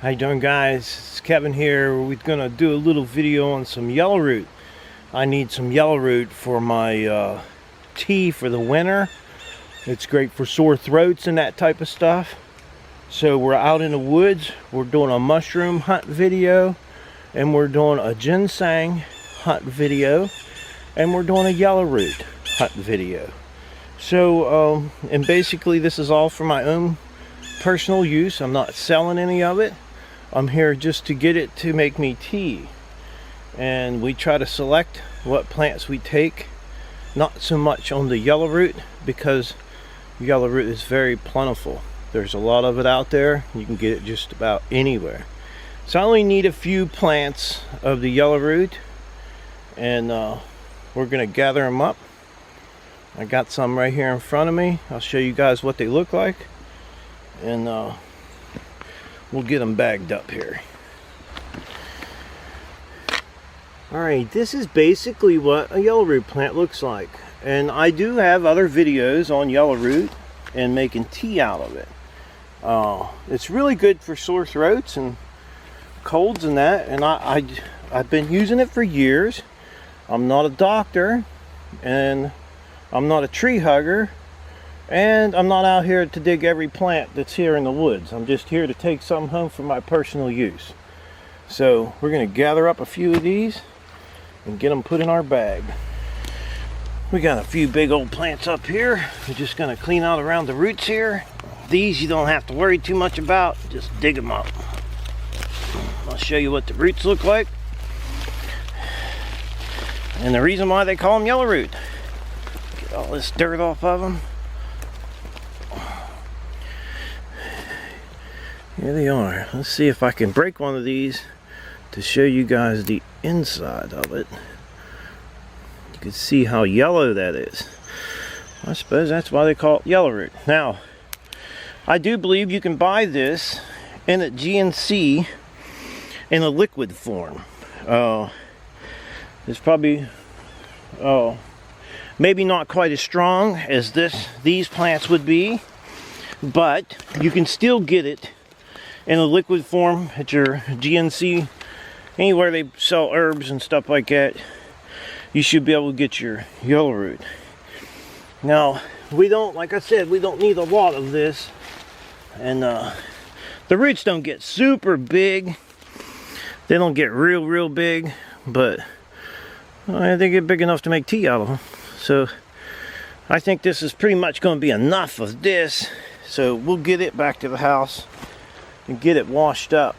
How you doing, guys? It's Kevin here. We're gonna do a little video on some yellow root. I need some yellow root for my tea for the winter. It's great for sore throats and that type of stuff. So we're out in the woods. We're doing a mushroom hunt video, and we're doing a ginseng hunt video, and we're doing a yellow root hunt video. So and basically this is all for my own personal use. I'm not selling any of it. I'm here just to get it to make me tea, and we try to select what plants we take, not so much on the yellow root, because yellow root is very plentiful. There's a lot of it out there. You can get it just about anywhere. So I only need a few plants of the yellow root, and we're gonna gather them up. I got some right here in front of me. I'll show you guys what they look like, and we'll get them bagged up here. Alright, this is basically what a yellow root plant looks like. And I do have other videos on yellow root and making tea out of it. It's really good for sore throats and colds and that. And I've been using it for years. I'm not a doctor, and I'm not a tree hugger, and I'm not out here to dig every plant that's here in the woods. I'm just here to take some home for my personal use. So we're going to gather up a few of these and get them put in our bag. We got a few big old plants up here. We're just going to clean out around the roots here. These you don't have to worry too much about. Just dig them up. I'll show you what the roots look like, and the reason why they call them yellow root. Get all this dirt off of them. Here they are. Let's see if I can break one of these to show you guys the inside of it. You can see how yellow that is. I suppose that's why they call it yellow root. Now, I do believe you can buy this in a GNC in a liquid form. It's probably maybe not quite as strong as these plants would be, but you can still get it in a liquid form at your GNC, anywhere they sell herbs and stuff like that. You should be able to get your yellow root. Now, we don't, like I said, we don't need a lot of this, and the roots don't get super big. They don't get real big, but they get big enough to make tea out of them. So I think this is pretty much going to be enough of this. So we'll get it back to the house and get it washed up,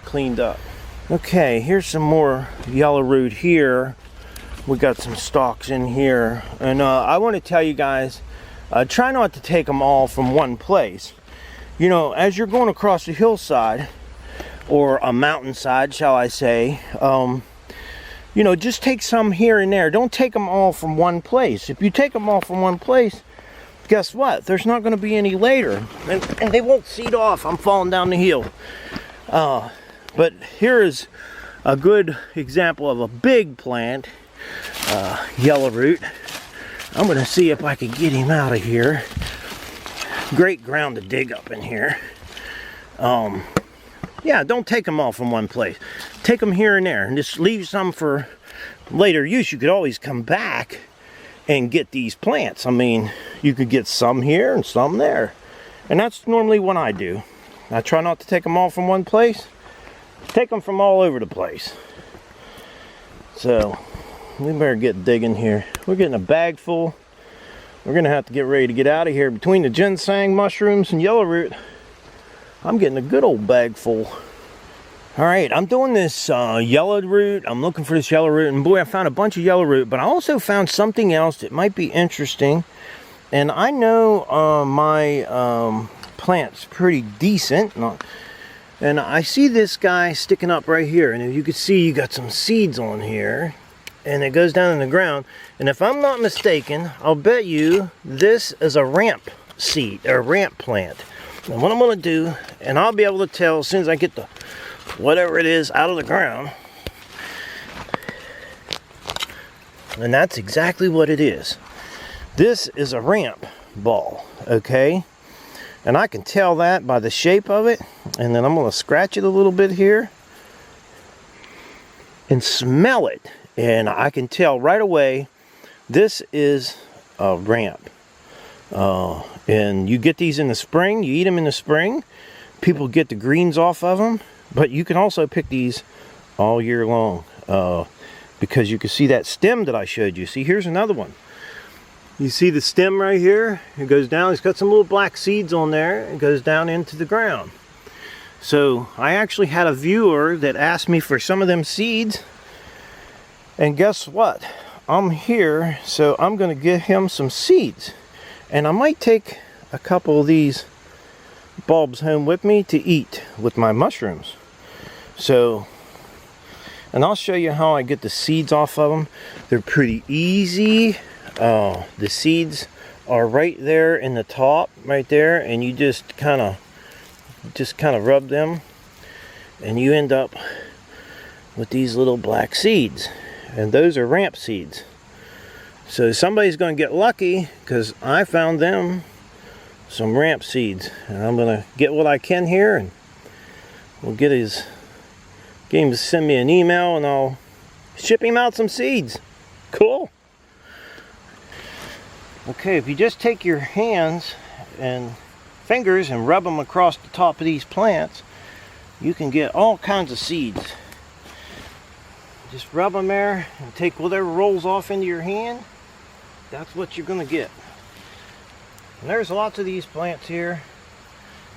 cleaned up. Okay, here's some more yellow root here. We got some stalks in here, and I want to tell you guys, try not to take them all from one place. You know, as you're going across the hillside, or a mountainside, shall I say, you know, just take some here and there. Don't take them all from one place. If you take them all from one place, guess what? There's not going to be any later, and they won't seed off. I'm falling down the hill. But here is a good example of a big plant, yellow root. I'm going to see if I can get him out of here. Great ground to dig up in here. Yeah, don't take them all from one place. Take them here and there, and just leave some for later use. You could always come back and get these plants. I mean, you could get some here and some there, and that's normally what I do. I try not to take them all from one place. Take them from all over the place. So we better get digging here. We're getting a bag full. We're gonna have to get ready to get out of here. Between the ginseng, mushrooms, and yellow root, I'm getting a good old bag full. All right, I'm doing this yellow root. I'm looking for this yellow root, and boy, I found a bunch of yellow root, but I also found something else that might be interesting. And I know my plant's pretty decent, and I see this guy sticking up right here, and as you can see, you got some seeds on here, and it goes down in the ground. And if I'm not mistaken, I'll bet you this is a ramp seed, or ramp plant. And what I'm going to do, and I'll be able to tell as soon as I get the whatever it is out of the ground, and that's exactly what it is. This is a ramp ball, okay? And I can tell that by the shape of it. And then I'm going to scratch it a little bit here and smell it. And I can tell right away this is a ramp. And you get these in the spring. You eat them in the spring. People get the greens off of them. But you can also pick these all year long. Because you can see that stem that I showed you. See, here's another one. You see the stem right here? It goes down. It's got some little black seeds on there. It goes down into the ground. So I actually had a viewer that asked me for some of them seeds. And guess what? I'm here, so I'm going to get him some seeds. And I might take a couple of these bulbs home with me to eat with my mushrooms. So, and I'll show you how I get the seeds off of them. They're pretty easy. The seeds are right there in the top, right there, and you just kind of rub them, and you end up with these little black seeds, and those are ramp seeds. So somebody's going to get lucky because I found them some ramp seeds, and I'm going to get what I can here, and we'll get him to send me an email, and I'll ship him out some seeds. Cool. Okay, if you just take your hands and fingers and rub them across the top of these plants, you can get all kinds of seeds. Just rub them there and take whatever rolls off into your hand. That's what you're going to get. And there's lots of these plants here.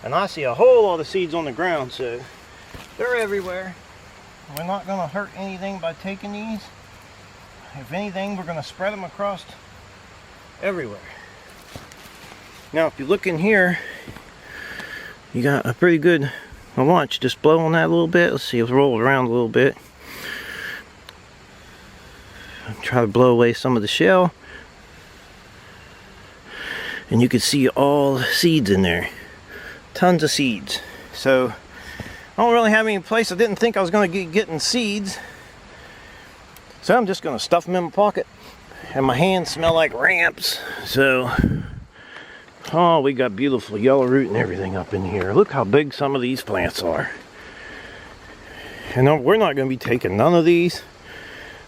And I see a whole lot of seeds on the ground, so they're everywhere. We're not going to hurt anything by taking these. If anything, we're going to spread them across everywhere. Now if you look in here, you got a pretty good watch. Just blow on that a little bit. Let's see, it'll roll around a little bit. Try to blow away some of the shell, and you can see all the seeds in there. Tons of seeds. So I don't really have any place. I didn't think I was going to getting seeds, so I'm just going to stuff them in my pocket. And my hands smell like ramps. So, oh, we got beautiful yellow root and everything up in here. Look how big some of these plants are. And we're not going to be taking none of these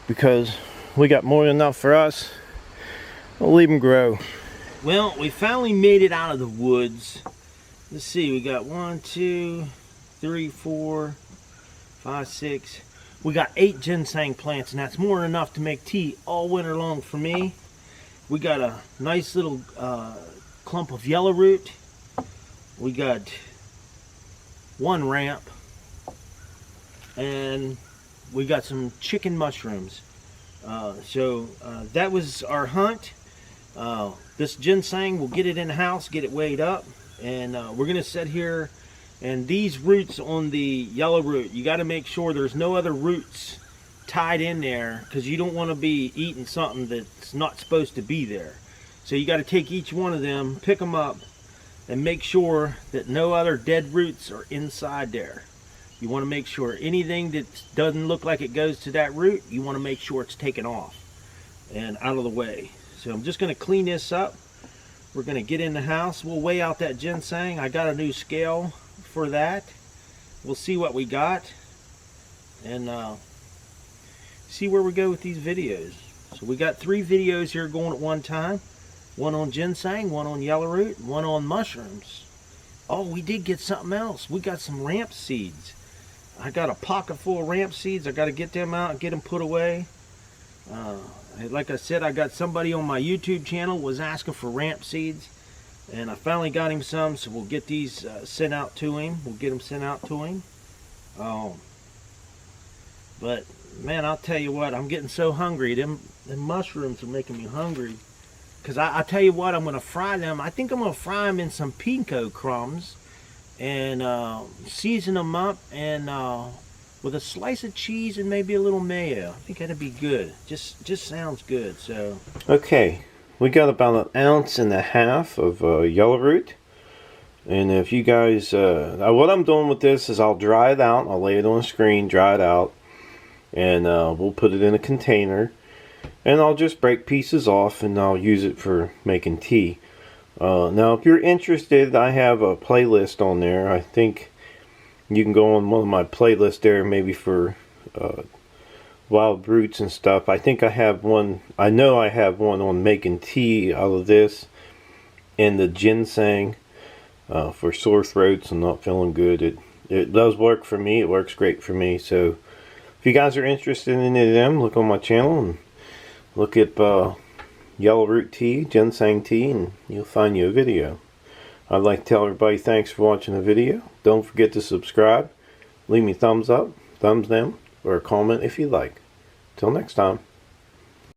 because we got more than enough for us. We'll leave them grow. Well, we finally made it out of the woods. Let's see, we got 1, 2, 3, 4, 5, 6. We got 8 ginseng plants, and that's more than enough to make tea all winter long for me. We got a nice little clump of yellow root. We got 1 ramp, and we got some chicken mushrooms. So that was our hunt. This ginseng, we'll get it in the house, get it weighed up, and we're gonna sit here. And these roots on the yellow root, you got to make sure there's no other roots tied in there, because you don't want to be eating something that's not supposed to be there. So you got to take each one of them, pick them up, and make sure that no other dead roots are inside there. You want to make sure anything that doesn't look like it goes to that root, you want to make sure it's taken off and out of the way. So I'm just going to clean this up. We're going to get in the house. We'll weigh out that ginseng. I got a new scale for that. We'll see what we got and see where we go with these videos. So we got 3 videos here going at one time. One on ginseng, one on yellow root, one on mushrooms. Oh, we did get something else. We got some ramp seeds. I got a pocket full of ramp seeds. I got to get them out and get them put away. Like I said, I got somebody on my YouTube channel was asking for ramp seeds, and I finally got him some, so we'll get these sent out to him. We'll get them sent out to him. But man, I'll tell you what, I'm getting so hungry. Them mushrooms are making me hungry. Because I tell you what, I'm going to fry them. I think I'm going to fry them in some pinko crumbs and season them up, and with a slice of cheese and maybe a little mayo. I think that'd be good. Just sounds good. So okay, we got about 1.5 ounces of yellow root. And if you guys, what I'm doing with this is I'll dry it out. I'll lay it on the screen, dry it out, and we'll put it in a container. And I'll just break pieces off and I'll use it for making tea. Now, if you're interested, I have a playlist on there. I think you can go on one of my playlists there, maybe for wild roots and stuff. I think I have one. I know I have one on making tea out of this and the ginseng for sore throats and not feeling good. It does work for me. It works great for me. So if you guys are interested in any of them, look on my channel and look up yellow root tea, ginseng tea, and you'll find you a video. I'd like to tell everybody thanks for watching the video. Don't forget to subscribe. Leave me thumbs up, thumbs down, or a comment if you like. Till next time.